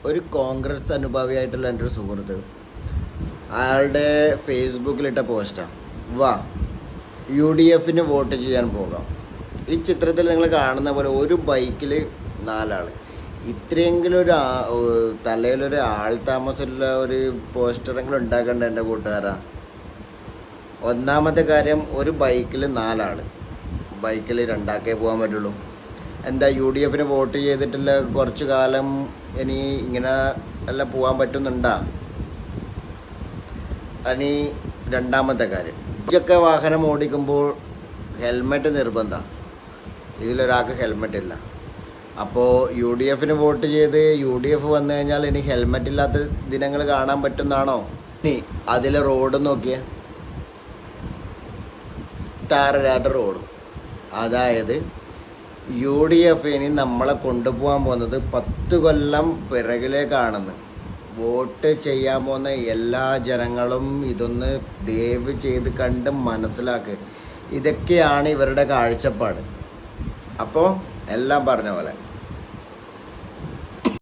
ഒരു കോൺഗ്രസ് അനുഭാവിയായിട്ടുള്ള എൻ്റെ ഒരു സുഹൃത്ത് അയാളുടെ ഫേസ്ബുക്കിലിട്ട പോസ്റ്റാണ്. വാ UDF വോട്ട് ചെയ്യാൻ പോകാം. ഈ ചിത്രത്തിൽ നിങ്ങൾ കാണുന്ന പോലെ ഒരു ബൈക്കിൽ 4 ആൾ. ഇത്രയെങ്കിലും തലയിലൊരു ആൾ താമസമുള്ള ഒരു പോസ്റ്ററെങ്കിലും ഉണ്ടാക്കേണ്ട എൻ്റെ കൂട്ടുകാരാ. ഒന്നാമത്തെ കാര്യം, ഒരു ബൈക്കിൽ 4 ആൾ. ബൈക്കിൽ 2 ആൾക്കേ പോകാൻ പറ്റുള്ളൂ. എന്താ UDF വോട്ട് ചെയ്തിട്ടുള്ള കുറച്ച് കാലം ഇനി ഇങ്ങനെ എല്ലാം പോകാൻ പറ്റുന്നുണ്ടാ? ഇനി രണ്ടാമത്തെ കാര്യം, ഇതൊക്കെ വാഹനം ഓടിക്കുമ്പോൾ ഹെൽമെറ്റ് നിർബന്ധമാണ്. ഇതിലൊരാൾക്ക് ഹെൽമെറ്റ് ഇല്ല. അപ്പോൾ UDF വോട്ട് ചെയ്ത് UDF വന്നു കഴിഞ്ഞാൽ ഇനി ഹെൽമെറ്റ് ഇല്ലാത്ത ദിനങ്ങൾ കാണാൻ പറ്റുന്നതാണോ? ഇനി അതിലെ റോഡ് നോക്കിയാൽ ടാറിടാത്ത റോഡും. അതായത് UDF നമ്മളെ കൊണ്ടുപോകാൻ പോകുന്നത് 10 കൊല്ലം പിറകിലേക്കാണെന്ന്. വോട്ട് ചെയ്യാൻ പോകുന്ന എല്ലാ ജനങ്ങളും ഇതൊന്ന് ദയവ് ചെയ്ത് കണ്ട് മനസ്സിലാക്കുക. ഇതൊക്കെയാണ് ഇവരുടെ കാഴ്ചപ്പാട്. അപ്പോൾ എല്ലാം പറഞ്ഞ പോലെ